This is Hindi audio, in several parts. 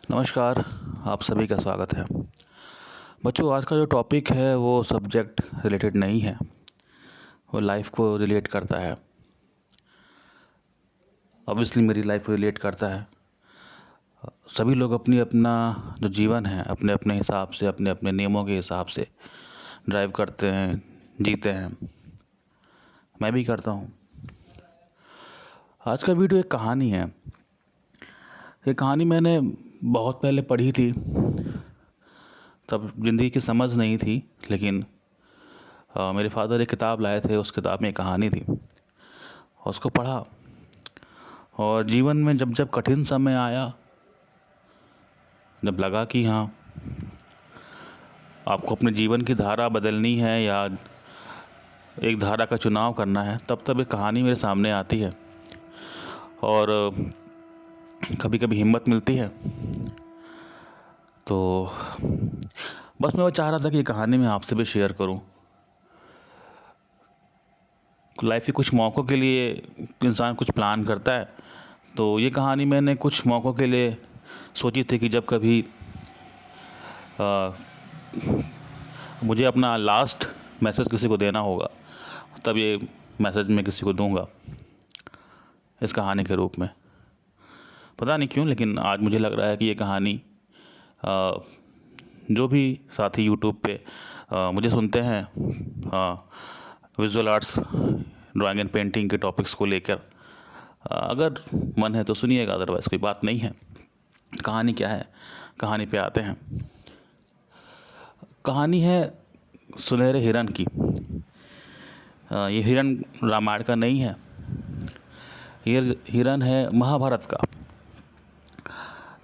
नमस्कार। आप सभी का स्वागत है। बच्चों, आज का जो टॉपिक है वो सब्जेक्ट रिलेटेड नहीं है, वो लाइफ को रिलेट करता है। ऑब्वियसली मेरी लाइफ को रिलेट करता है। सभी लोग अपनी अपना जो जीवन है अपने अपने हिसाब से, अपने अपने नियमों के हिसाब से ड्राइव करते हैं, जीते हैं। मैं भी करता हूँ। आज का वीडियो एक कहानी है। ये कहानी मैंने बहुत पहले पढ़ी थी, तब ज़िंदगी की समझ नहीं थी, लेकिन मेरे फादर एक किताब लाए थे, उस किताब में एक कहानी थी और उसको पढ़ा। और जीवन में जब जब कठिन समय आया, जब लगा कि हाँ, आपको अपने जीवन की धारा बदलनी है या एक धारा का चुनाव करना है, तब तब एक कहानी मेरे सामने आती है और कभी कभी हिम्मत मिलती है। तो बस मैं वो चाह रहा था कि ये कहानी मैं आपसे भी शेयर करूं। लाइफ के कुछ मौक़ों के लिए इंसान कुछ प्लान करता है, तो ये कहानी मैंने कुछ मौक़ों के लिए सोची थी कि जब कभी मुझे अपना लास्ट मैसेज किसी को देना होगा, तब ये मैसेज मैं किसी को दूंगा इस कहानी के रूप में। पता नहीं क्यों, लेकिन आज मुझे लग रहा है कि ये कहानी जो भी साथी यूट्यूब पे मुझे सुनते हैं visual arts, drawing and painting के टॉपिक्स को लेकर, अगर मन है तो सुनिएगा, अदरवाइज़ कोई बात नहीं है। कहानी क्या है, कहानी पे आते हैं। कहानी है सुनहरे हिरन की। ये हिरन रामायण का नहीं है, ये हिरन है महाभारत का।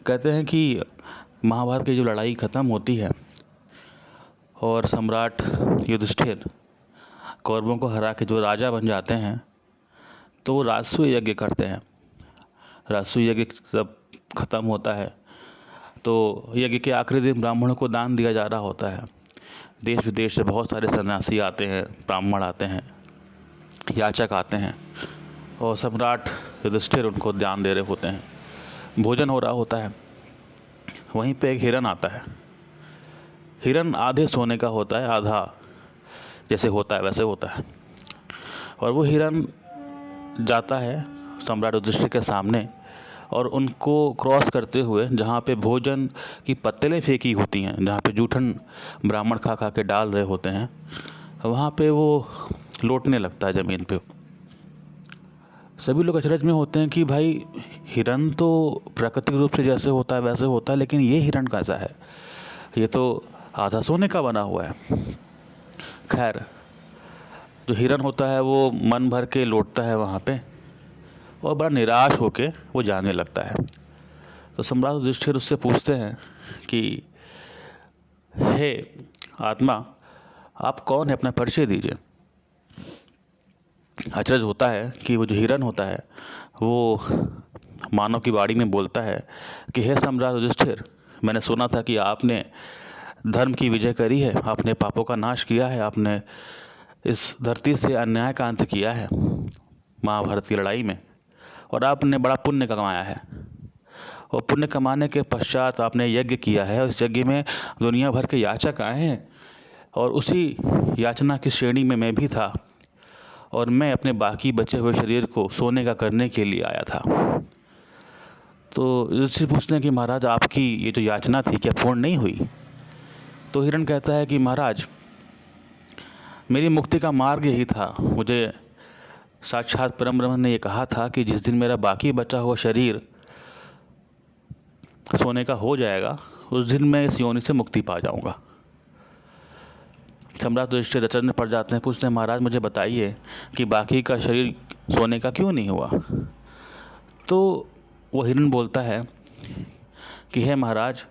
कहते हैं कि महाभारत की जो लड़ाई ख़त्म होती है और सम्राट युधिष्ठिर कौरवों को हरा के जो राजा बन जाते हैं, तो वो राजसूय यज्ञ करते हैं। राजसूय यज्ञ जब ख़त्म होता है तो यज्ञ के आखिरी दिन ब्राह्मणों को दान दिया जा रहा होता है। देश विदेश से बहुत सारे सन्यासी आते हैं, ब्राह्मण आते हैं, याचक आते हैं और सम्राट युधिष्ठिर उनको दान दे रहे होते हैं। भोजन हो रहा होता है, वहीं पे एक हिरन आता है। हिरन आधे सोने का होता है, आधा जैसे होता है वैसे होता है। और वो हिरन जाता है सम्राट युधिष्ठिर के सामने और उनको क्रॉस करते हुए, जहाँ पे भोजन की पत्तलें फेंकी होती हैं, जहाँ पे जूठन ब्राह्मण खा खा के डाल रहे होते हैं, वहाँ पे वो लौटने लगता है ज़मीन पे। सभी लोग अचरज में होते हैं कि भाई, हिरन तो प्राकृतिक रूप से जैसे होता है वैसे होता है, लेकिन ये हिरन कैसा है, ये तो आधा सोने का बना हुआ है। खैर, जो हिरन होता है वो मन भर के लौटता है वहाँ पे और बड़ा निराश होके वो जाने लगता है। तो सम्राट युधिष्ठिर उससे पूछते हैं कि हे आत्मा, आप कौन है, अपना परिचय दीजिए। अचरज होता है कि वो जो हिरन होता है वो मानव की वाणी में बोलता है कि हे सम्राट युधिष्ठिर, मैंने सुना था कि आपने धर्म की विजय करी है, आपने पापों का नाश किया है, आपने इस धरती से अन्याय का अंत किया है महाभारत की लड़ाई में, और आपने बड़ा पुण्य कमाया है। और पुण्य कमाने के पश्चात आपने यज्ञ किया है, और इस यज्ञ में दुनिया भर के याचक आए हैं और उसी याचना की श्रेणी में मैं भी था, और मैं अपने बाकी बचे हुए शरीर को सोने का करने के लिए आया था। तो युधिष्ठिर पूछते हैं कि महाराज, आपकी ये जो याचना थी क्या पूर्ण नहीं हुई? तो हिरन कहता है कि महाराज, मेरी मुक्ति का मार्ग यही था। मुझे साक्षात परम ब्रह्म ने ये कहा था कि जिस दिन मेरा बाकी बचा हुआ शरीर सोने का हो जाएगा, उस दिन मैं इस योनि से मुक्ति पा जाऊंगा। सम्राट युधिष्ठिर अचरज में पड़ जाते हैं, पूछते हैं महाराज मुझे बताइए कि बाकी का शरीर सोने का क्यों नहीं हुआ? तो वो हिरन बोलता है कि हे महाराज,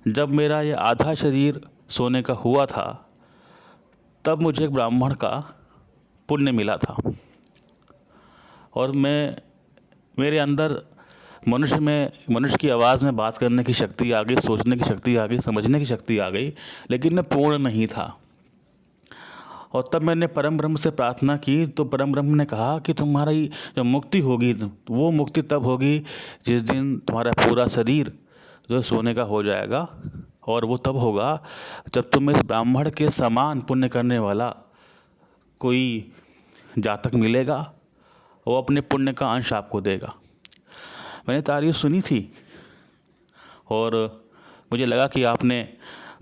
जब मेरा ये आधा शरीर सोने का हुआ था, तब मुझे एक ब्राह्मण का पुण्य मिला था और मेरे अंदर मनुष्य की आवाज़ में बात करने की शक्ति आ गई, सोचने की शक्ति आ गई, समझने की शक्ति आ गई, लेकिन मैं पूर्ण नहीं था। और तब मैंने परम ब्रह्म से प्रार्थना की तो परम ब्रह्म ने कहा कि तुम्हारी जो मुक्ति होगी वो मुक्ति तब होगी जिस दिन तुम्हारा पूरा शरीर जो है सोने का हो जाएगा, और वो तब होगा जब तुम्हें इस ब्राह्मण के समान पुण्य करने वाला कोई जातक मिलेगा, वो अपने पुण्य का अंश आपको देगा। मैंने तारीफ सुनी थी और मुझे लगा कि आपने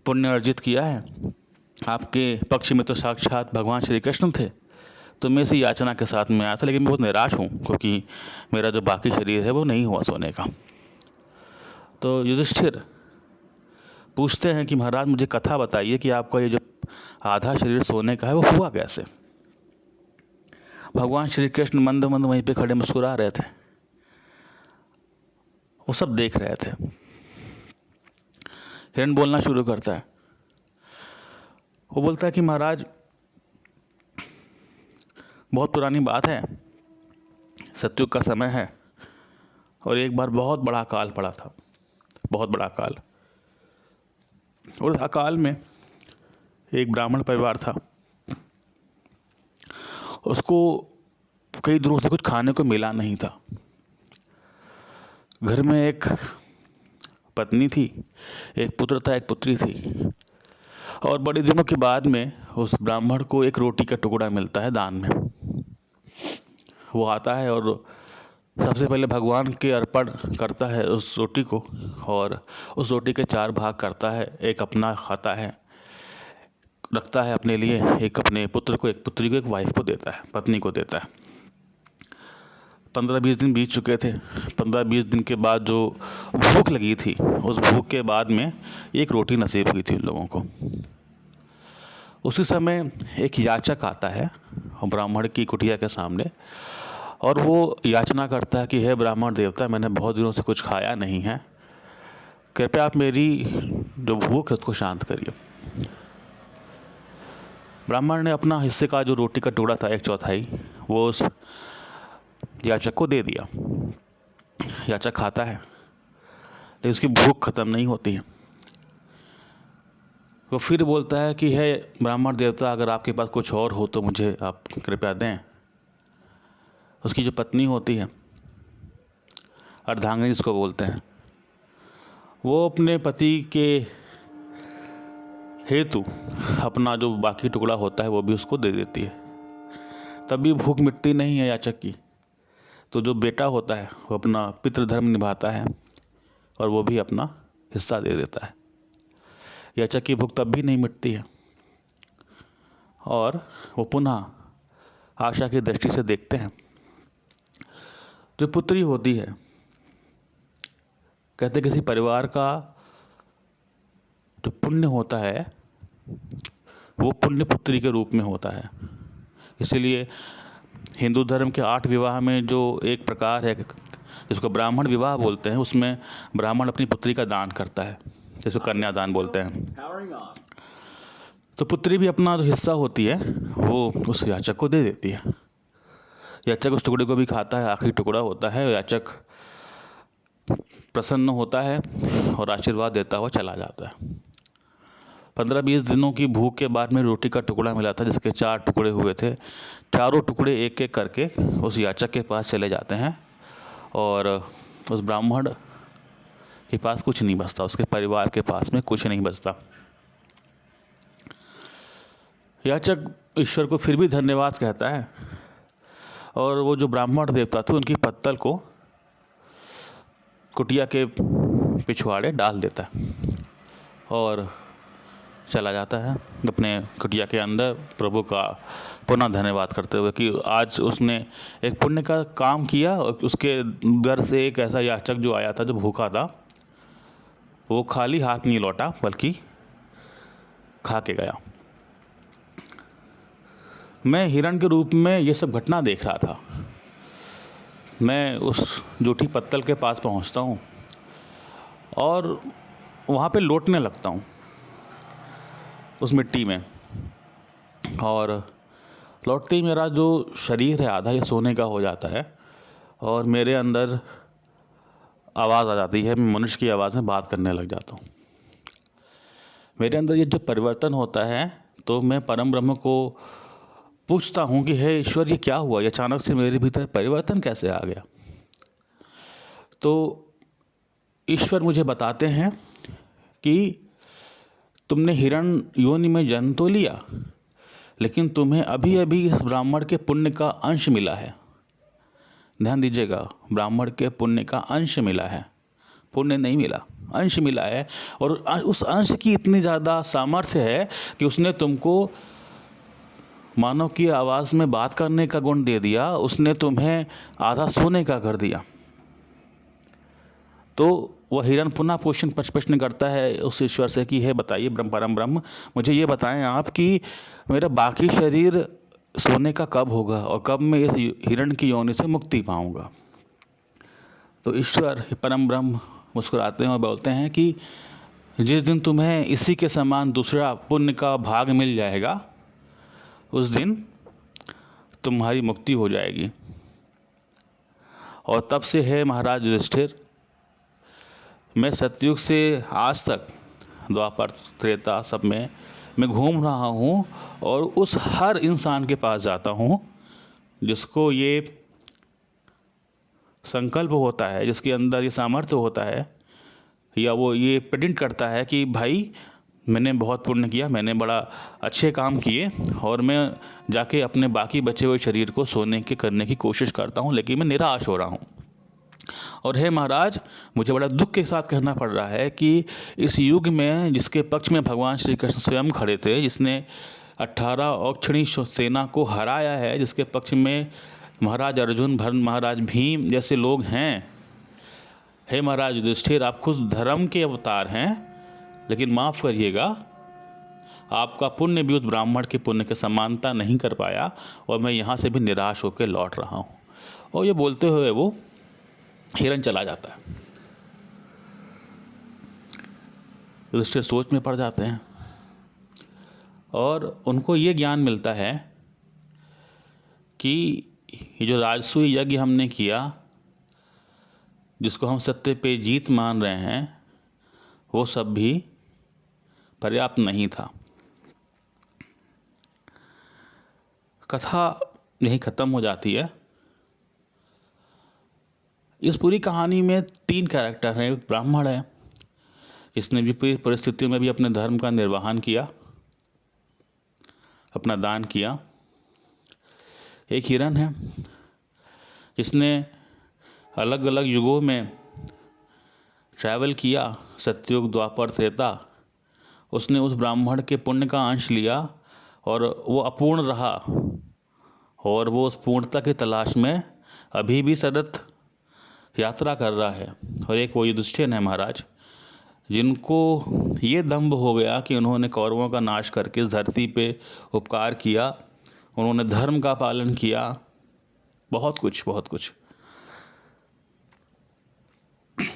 पुण्य अर्जित किया है, आपके पक्ष में तो साक्षात भगवान श्री कृष्ण थे, तो मैं इसी याचना के साथ में आया था। लेकिन मैं बहुत निराश हूँ क्योंकि मेरा जो बाकी शरीर है वो नहीं हुआ सोने का। तो युधिष्ठिर पूछते हैं कि महाराज मुझे कथा बताइए कि आपका ये जो आधा शरीर सोने का है वो हुआ कैसे। भगवान श्री कृष्ण मंद मंद वहीं पे खड़े मुस्कुरा रहे थे, वो सब देख रहे थे। हिरण बोलना शुरू करता है। वो बोलता है कि महाराज बहुत पुरानी बात है, सतयुग का समय है, और एक बार बहुत बड़ा अकाल पड़ा था, बहुत बड़ा अकाल। और उस अकाल में एक ब्राह्मण परिवार था, उसको कई दिनों से कुछ खाने को मिला नहीं था। घर में एक पत्नी थी, एक पुत्र था, एक पुत्री थी, और बड़े दिनों के बाद में उस ब्राह्मण को एक रोटी का टुकड़ा मिलता है दान में। वो आता है और सबसे पहले भगवान के अर्पण करता है उस रोटी को, और उस रोटी के 4 भाग करता है। एक अपना खाता है, रखता है अपने लिए, एक अपने पुत्र को, एक पुत्री को, एक वाइफ को देता है, पत्नी को देता है। 15-20 दिन बीत चुके थे। 15-20 दिन के बाद जो भूख लगी थी, उस भूख के बाद में एक रोटी नसीब हुई थी उन लोगों को। उसी समय एक याचक आता है ब्राह्मण की कुटिया के सामने, और वो याचना करता है कि हे ब्राह्मण देवता, मैंने बहुत दिनों से कुछ खाया नहीं है, कृपया आप मेरी जो भूख है उसको शांत करिए। ब्राह्मण ने अपना हिस्से का जो रोटी का टुकड़ा था 1/4 वो उस याचक को दे दिया। याचक खाता है, लेकिन उसकी भूख खत्म नहीं होती है। वो फिर बोलता है कि हे ब्राह्मण देवता, अगर आपके पास कुछ और हो तो मुझे आप कृपया दें। उसकी जो पत्नी होती है, अर्धांगिनी जिसको बोलते हैं, वो अपने पति के हेतु अपना जो बाकी टुकड़ा होता है वो भी उसको दे देती है। तब भी भूख मिटती नहीं है याचक की। तो जो बेटा होता है वो अपना पितृधर्म निभाता है और वो भी अपना हिस्सा दे देता है। याचक की भूख तब भी नहीं मिटती है, और वो पुनः आशा की दृष्टि से देखते हैं। जो पुत्री होती है, कहते किसी परिवार का जो पुण्य होता है वो पुण्य पुत्री के रूप में होता है। इसीलिए हिंदू धर्म के 8 विवाह में जो एक प्रकार है जिसको ब्राह्मण विवाह बोलते हैं, उसमें ब्राह्मण अपनी पुत्री का दान करता है, जिसको कन्यादान बोलते हैं। तो पुत्री भी अपना जो हिस्सा होती है वो उस याचक को दे देती है। याचक उस टुकड़े को भी खाता है, आखिरी टुकड़ा होता है। याचक प्रसन्न होता है और आशीर्वाद देता हुआ चला जाता है। 15-20 दिनों की भूख के बाद में रोटी का टुकड़ा मिला था, जिसके 4 टुकड़े हुए थे। चारों टुकड़े एक एक करके उस याचक के पास चले जाते हैं, और उस ब्राह्मण के पास कुछ नहीं बचता, उसके परिवार के पास में कुछ नहीं बचता। याचक ईश्वर को फिर भी धन्यवाद कहता है, और वो जो ब्राह्मण देवता थे उनकी पत्तल को कुटिया के पिछवाड़े डाल देता है और चला जाता है अपने कुटिया के अंदर, प्रभु का पुनः धन्यवाद करते हुए कि आज उसने एक पुण्य का काम किया। और उसके घर से एक ऐसा याचक जो आया था, जो भूखा था, वो खाली हाथ नहीं लौटा बल्कि खा के गया। मैं हिरण के रूप में ये सब घटना देख रहा था। मैं उस जूठी पत्तल के पास पहुंचता हूं और वहाँ पे लौटने लगता हूँ उस मिट्टी में, और लौटते ही मेरा जो शरीर है आधा ये सोने का हो जाता है, और मेरे अंदर आवाज़ आ जाती है। मैं मनुष्य की आवाज़ में बात करने लग जाता हूँ। मेरे अंदर ये जो परिवर्तन होता है, तो मैं परम ब्रह्म को पूछता हूँ कि हे ईश्वर, ये क्या हुआ, ये अचानक से मेरे भीतर परिवर्तन कैसे आ गया। तो ईश्वर मुझे बताते हैं कि तुमने हिरण योनि में जन्म तो लिया, लेकिन तुम्हें अभी अभी इस ब्राह्मण के पुण्य का अंश मिला है। ध्यान दीजिएगा, ब्राह्मण के पुण्य का अंश मिला है, पुण्य नहीं मिला, अंश मिला है। और उस अंश की इतनी ज़्यादा सामर्थ्य है कि उसने तुमको मानव की आवाज़ में बात करने का गुण दे दिया, उसने तुम्हें आधा सोने का कर दिया। तो वह हिरण पुनः प्रश्न करता है उस ईश्वर से कि हे बताइए परम ब्रह्म, मुझे ये बताएं आप कि मेरा बाकी शरीर सोने का कब होगा और कब मैं इस हिरण की योनि से मुक्ति पाऊंगा। तो ईश्वर परम ब्रह्म मुस्कुराते हैं और बोलते हैं कि जिस दिन तुम्हें इसी के समान दूसरा पुण्य का भाग मिल जाएगा, उस दिन तुम्हारी मुक्ति हो जाएगी। और तब से है महाराज युधिष्ठिर, मैं सतयुग से आज तक द्वापर त्रेता सब में मैं घूम रहा हूँ और उस हर इंसान के पास जाता हूँ जिसको ये संकल्प होता है, जिसके अंदर ये सामर्थ्य होता है, या वो ये प्रेडिक्ट करता है कि भाई मैंने बहुत पुण्य किया, मैंने बड़ा अच्छे काम किए और मैं जाके अपने बाकी बचे हुए शरीर को सोने के करने की कोशिश करता हूँ, लेकिन मैं निराश हो रहा हूँ। और हे महाराज, मुझे बड़ा दुख के साथ कहना पड़ रहा है कि इस युग में जिसके पक्ष में भगवान श्री कृष्ण स्वयं खड़े थे, जिसने 18 औक्षणी सेना को हराया है, जिसके पक्ष में महाराज अर्जुन, महाराज भीम जैसे लोग हैं, हे महाराज युधिष्ठिर, आप खुद धर्म के अवतार हैं, लेकिन माफ़ करिएगा, आपका पुण्य भी उस ब्राह्मण के पुण्य के समानता नहीं कर पाया और मैं यहाँ से भी निराश होकर लौट रहा हूँ। और ये बोलते हुए वो हिरण चला जाता है। युधिष्ठिर सोच में पड़ जाते हैं और उनको ये ज्ञान मिलता है कि ये जो राजसूय यज्ञ हमने किया, जिसको हम सत्य पे जीत मान रहे हैं, वो सब भी पर्याप्त नहीं था। कथा यहीं ख़त्म हो जाती है। इस पूरी कहानी में 3 कैरेक्टर हैं। एक ब्राह्मण है, जिसने विपरीत परिस्थितियों में भी अपने धर्म का निर्वहन किया, अपना दान किया। एक हिरण है, जिसने अलग अलग युगों में ट्रैवल किया, सतयुग, द्वापर, त्रेता। उसने उस ब्राह्मण के पुण्य का अंश लिया और वो अपूर्ण रहा और वो उस पूर्णता की तलाश में अभी भी सतत यात्रा कर रहा है। और एक वो युधिष्ठिर है महाराज, जिनको ये दंभ हो गया कि उन्होंने कौरवों का नाश करके इस धरती पे उपकार किया, उन्होंने धर्म का पालन किया, बहुत कुछ बहुत कुछ।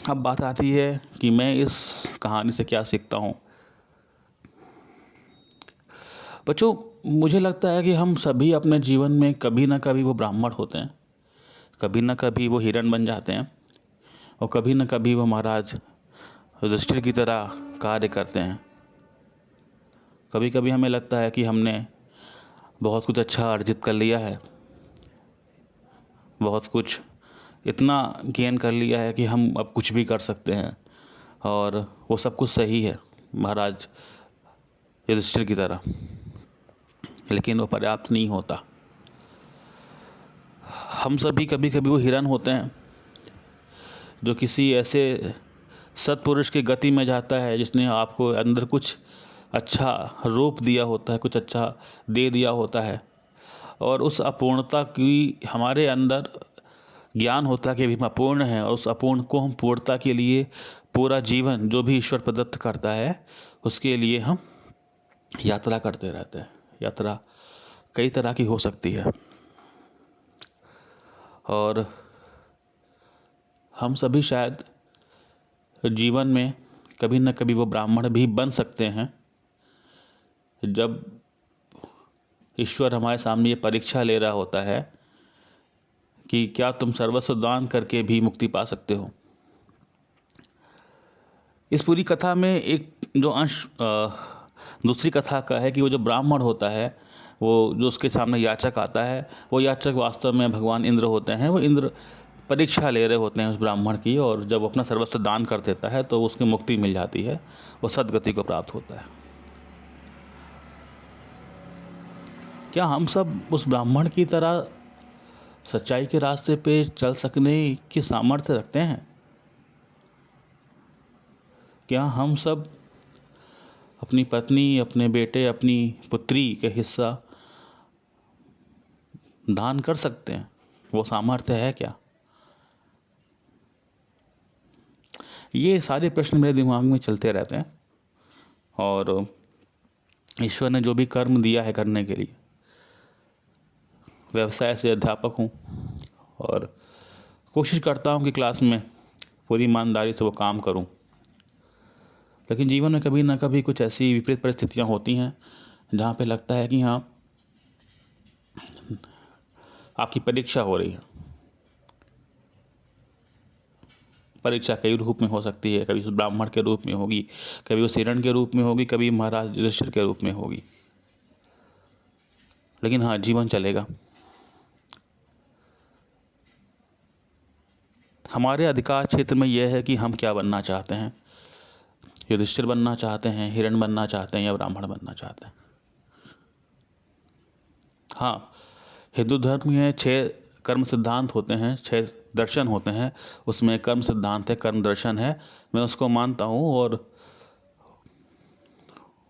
अब बात आती है कि मैं इस कहानी से क्या सीखता हूँ। बच्चों, मुझे लगता है कि हम सभी अपने जीवन में कभी ना कभी वो ब्राह्मण होते हैं, कभी ना कभी वो हिरण बन जाते हैं और कभी ना कभी वो महाराज युधिष्ठिर की तरह कार्य करते हैं। कभी कभी हमें लगता है कि हमने बहुत कुछ अच्छा अर्जित कर लिया है, बहुत कुछ इतना गेन कर लिया है कि हम अब कुछ भी कर सकते हैं और वो सब कुछ सही है महाराज युधिष्ठिर की तरह, लेकिन वो पर्याप्त नहीं होता। हम सभी कभी कभी वो हिरण होते हैं जो किसी ऐसे सत्पुरुष की गति में जाता है, जिसने आपको अंदर कुछ अच्छा रूप दिया होता है, कुछ अच्छा दे दिया होता है, और उस अपूर्णता की हमारे अंदर ज्ञान होता है कि अभी हम अपूर्ण हैं, और उस अपूर्ण को हम पूर्णता के लिए पूरा जीवन जो भी ईश्वर प्रदत्त करता है उसके लिए हम यात्रा करते रहते हैं। यात्रा कई तरह की हो सकती है और हम सभी शायद जीवन में कभी न कभी वो ब्राह्मण भी बन सकते हैं, जब ईश्वर हमारे सामने ये परीक्षा ले रहा होता है कि क्या तुम सर्वस्व दान करके भी मुक्ति पा सकते हो। इस पूरी कथा में एक जो अंश दूसरी कथा का है कि वो जो ब्राह्मण होता है वो जो उसके सामने याचक आता है, वो याचक वास्तव में भगवान इंद्र होते हैं। वो इंद्र परीक्षा ले रहे होते हैं उस ब्राह्मण की, और जब अपना सर्वस्व दान कर देता है तो उसकी मुक्ति मिल जाती है, वो सदगति को प्राप्त होता है। क्या हम सब उस ब्राह्मण की तरह सच्चाई के रास्ते पे चल सकने की सामर्थ्य रखते हैं? क्या हम सब अपनी पत्नी, अपने बेटे, अपनी पुत्री के हिस्सा दान कर सकते हैं? वो सामर्थ्य है क्या? ये सारे प्रश्न मेरे दिमाग में चलते रहते हैं। और ईश्वर ने जो भी कर्म दिया है करने के लिए, व्यवसाय से अध्यापक हूँ और कोशिश करता हूँ कि क्लास में पूरी ईमानदारी से वो काम करूँ, लेकिन जीवन में कभी ना कभी कुछ ऐसी विपरीत परिस्थितियाँ होती हैं जहाँ पे लगता है कि हाँ, आपकी परीक्षा हो रही है। परीक्षा कई रूप में हो सकती है, कभी उस ब्राह्मण के रूप में होगी, कभी उस हिरण के रूप में होगी, कभी महाराज युधिष्ठिर के रूप में होगी, लेकिन हाँ, जीवन चलेगा। हमारे अधिकार क्षेत्र में यह है कि हम क्या बनना चाहते हैं। युधिष्ठिर बनना चाहते हैं, हिरण बनना चाहते हैं, या ब्राह्मण बनना चाहते हैं। हाँ, हिंदू धर्म में 6 कर्म सिद्धांत होते हैं, 6 दर्शन होते हैं, उसमें कर्म सिद्धांत है, कर्म दर्शन है, मैं उसको मानता हूँ।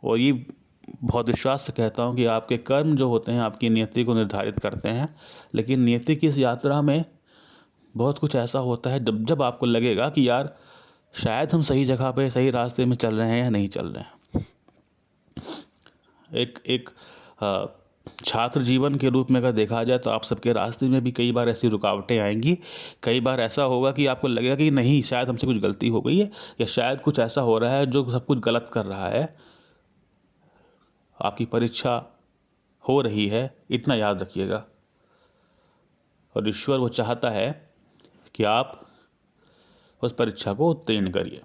और ये बहुत विश्वास से कहता हूँ कि आपके कर्म जो होते हैं आपकी नियति को निर्धारित करते हैं, लेकिन नियति की इस यात्रा में बहुत कुछ ऐसा होता है जब जब आपको लगेगा कि यार शायद हम सही जगह पे, सही रास्ते में चल रहे हैं या नहीं चल रहे हैं। एक छात्र जीवन के रूप में अगर देखा जाए तो आप सबके रास्ते में भी कई बार ऐसी रुकावटें आएंगी। कई बार ऐसा होगा कि आपको लगेगा कि नहीं, शायद हमसे कुछ गलती हो गई है, या शायद कुछ ऐसा हो रहा है जो सब कुछ गलत कर रहा है। आपकी परीक्षा हो रही है, इतना याद रखिएगा। और ईश्वर वो चाहता है कि आप उस परीक्षा को उत्तीर्ण करिए।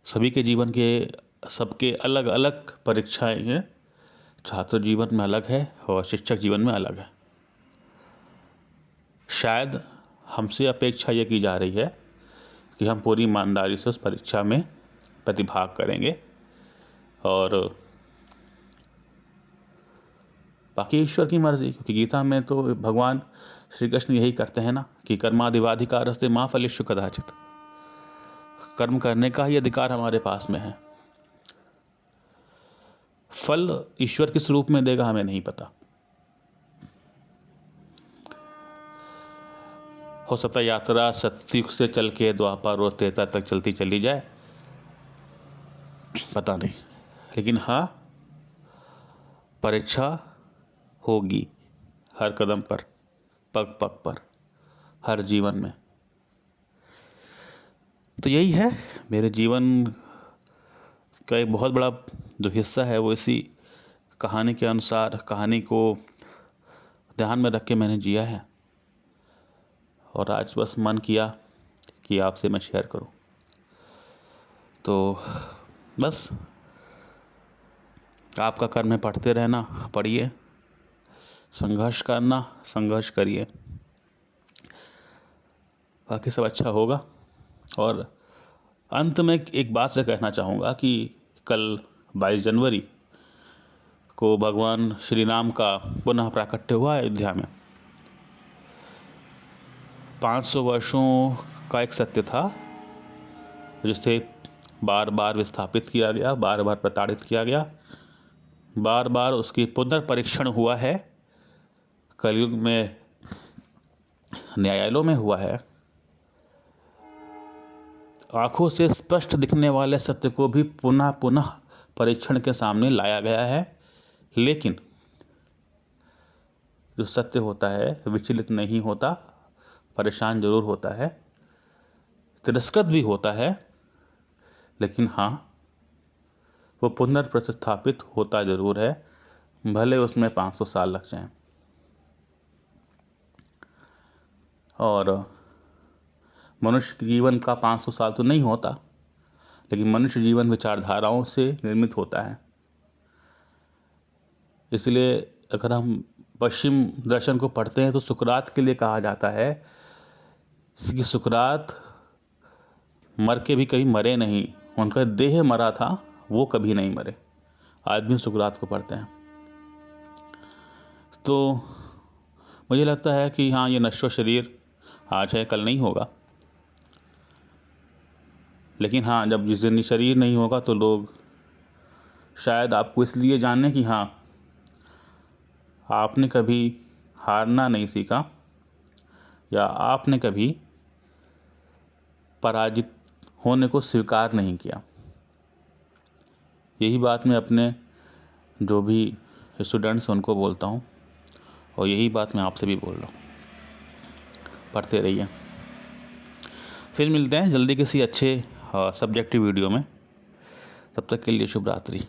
सभी के जीवन के सबके अलग अलग परीक्षाएं हैं। छात्र जीवन में अलग है और शिक्षक जीवन में अलग है। शायद हमसे अपेक्षा यह की जा रही है कि हम पूरी ईमानदारी से उस परीक्षा में प्रतिभाग करेंगे, और बाकी ईश्वर की मर्जी। क्योंकि गीता में तो भगवान श्री कृष्ण यही करते हैं ना कि कर्मादिवाधिकारस्ते मा फलेषु कदाचित। कर्म करने का ही अधिकार हमारे पास में है। फल ईश्वर किस रूप में देगा हमें नहीं पता। हो सकता है यात्रा सतयुग से चल के द्वापर और त्रेता तक चलती चली जाए, पता नहीं, लेकिन हाँ, परीक्षा होगी हर कदम पर, पग पग पर, हर जीवन में। तो यही है मेरे जीवन का एक बहुत बड़ा जो हिस्सा है, वो इसी कहानी के अनुसार, कहानी को ध्यान में रख के मैंने जिया है। और आज बस मन किया कि आपसे मैं शेयर करूं। तो बस आपका कर्म है पढ़ते रहना, पढ़िए, संघर्ष करना, संघर्ष करिए, बाकी सब अच्छा होगा। और अंत में एक बात से कहना चाहूँगा कि कल 22 जनवरी को भगवान श्री राम का पुनः प्राकट्य हुआ अयोध्या में। 500 वर्षों का एक सत्य था जिसे बार बार विस्थापित किया गया, बार बार प्रताड़ित किया गया, बार बार उसकी पुनर्परीक्षण हुआ है। कलयुग में न्यायालयों में हुआ है। आंखों से स्पष्ट दिखने वाले सत्य को भी पुनः पुनः परीक्षण के सामने लाया गया है, लेकिन जो सत्य होता है विचलित नहीं होता, परेशान जरूर होता है, तिरस्कृत भी होता है, लेकिन हाँ, वो पुनर्प्रतिस्थापित होता जरूर है, भले उसमें 500 साल लग जाएं। और मनुष्य जीवन का 500 साल तो नहीं होता, लेकिन मनुष्य जीवन विचारधाराओं से निर्मित होता है। इसलिए अगर हम पश्चिम दर्शन को पढ़ते हैं तो सुकरात के लिए कहा जाता है कि सुकरात मर के भी कभी मरे नहीं, उनका देह मरा था, वो कभी नहीं मरे। आज भी सुकरात को पढ़ते हैं। तो मुझे लगता है कि हाँ, ये नश्वर शरीर आज है, कल नहीं होगा। लेकिन हाँ, जब जिस दिन ये शरीर नहीं होगा तो लोग शायद आपको इसलिए जाने कि हाँ, आपने कभी हारना नहीं सीखा या आपने कभी पराजित होने को स्वीकार नहीं किया। यही बात मैं अपने जो भी स्टूडेंट्स हैं उनको बोलता हूँ, और यही बात मैं आपसे भी बोल रहा हूँ। पढ़ते रहिए। फिर मिलते हैं जल्दी किसी अच्छे सब्जेक्टिव वीडियो में। तब तक के लिए शुभ रात्रि।